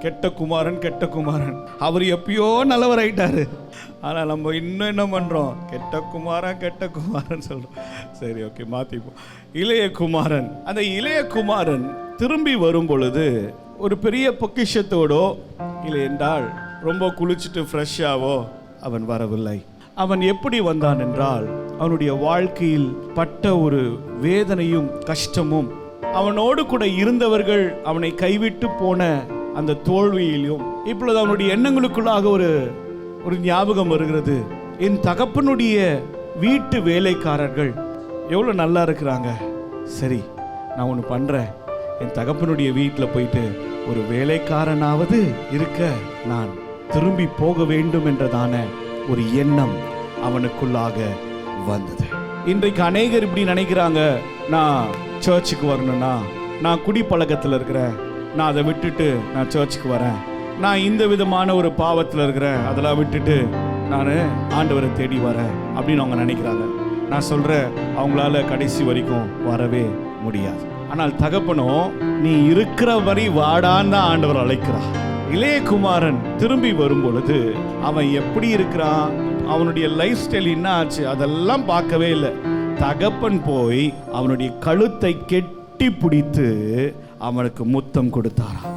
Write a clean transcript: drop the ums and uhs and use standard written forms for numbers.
கெட்ட குமாரன் கெட்ட குமாரன். அவர் எப்பயோ நல்லவர் ஆயிட்டாரு. ஆனால் நம்ம இன்னும் என்ன பண்ணுறோம்? கெட்ட குமாரன் கெட்ட குமாரன் சொல்கிறோம். சரி, ஓகே, மாற்றிப்போம். இளைய குமாரன். அந்த இளைய குமாரன் திரும்பி வரும் பொழுது ஒரு பெரிய பொக்கிஷத்தோடோ இல்லை என்றால் ரொம்ப குளிச்சுட்டு ஃப்ரெஷ்ஷாவோ அவன் வரவில்லை. அவன் எப்படி வந்தான் என்றால், அவனுடைய வாழ்க்கையில் பட்ட ஒரு வேதனையும் கஷ்டமும், அவனோடு கூட இருந்தவர்கள் அவனை கைவிட்டு போன அந்த தோல்வியிலும், இப்பொழுது அவனுடைய எண்ணங்களுக்குள்ளாக ஒரு ஞாபகம் வருகிறது. என் தகப்பனுடைய வீட்டு வேலைக்காரர்கள் எவ்வளோ நல்லா இருக்கிறாங்க. சரி, நான் ஒன்று பண்ணுறேன். என் தகப்பனுடைய வீட்டில் போயிட்டு ஒரு வேலைக்காரனாவது இருக்க நான் திரும்பி போக வேண்டும் என்றதான ஒரு எண்ணம் அவனுக்குள்ளாக வந்தது. இன்றைக்கு அநேகர் இப்படி நினைக்கிறாங்க, நான் சர்ச்சுக்கு வரணும்னா, நான் குடிப்பழக்கத்தில் இருக்கிறேன், நான் அதை விட்டுட்டு நான் சர்ச்சுக்கு வரேன், நான் இந்த விதமான ஒரு பாவத்தில் இருக்கிறேன், அதெல்லாம் விட்டுட்டு நான் ஆண்டவரை தேடி வரேன் அப்படின்னு அவங்க நினைக்கிறாங்க. நான் சொல்கிறேன், அவங்களால கடைசி வரைக்கும் வரவே முடியாது. ஆனால் தகப்பனோ, நீ இருக்கிற வரை வாடான்னு தான் ஆண்டவர் அழைக்கிறார். இளைய குமாரன் திரும்பி வரும் பொழுது அவன் எப்படி இருக்கிறான், அவனுடைய லைஃப் ஸ்டைல் என்ன ஆச்சு, அதெல்லாம் பார்க்கவே இல்லை. தகப்பன் போய் அவனுடைய கழுத்தை கெட்டி பிடித்து அவனுக்கு முத்தம் கொடுத்தாராம்.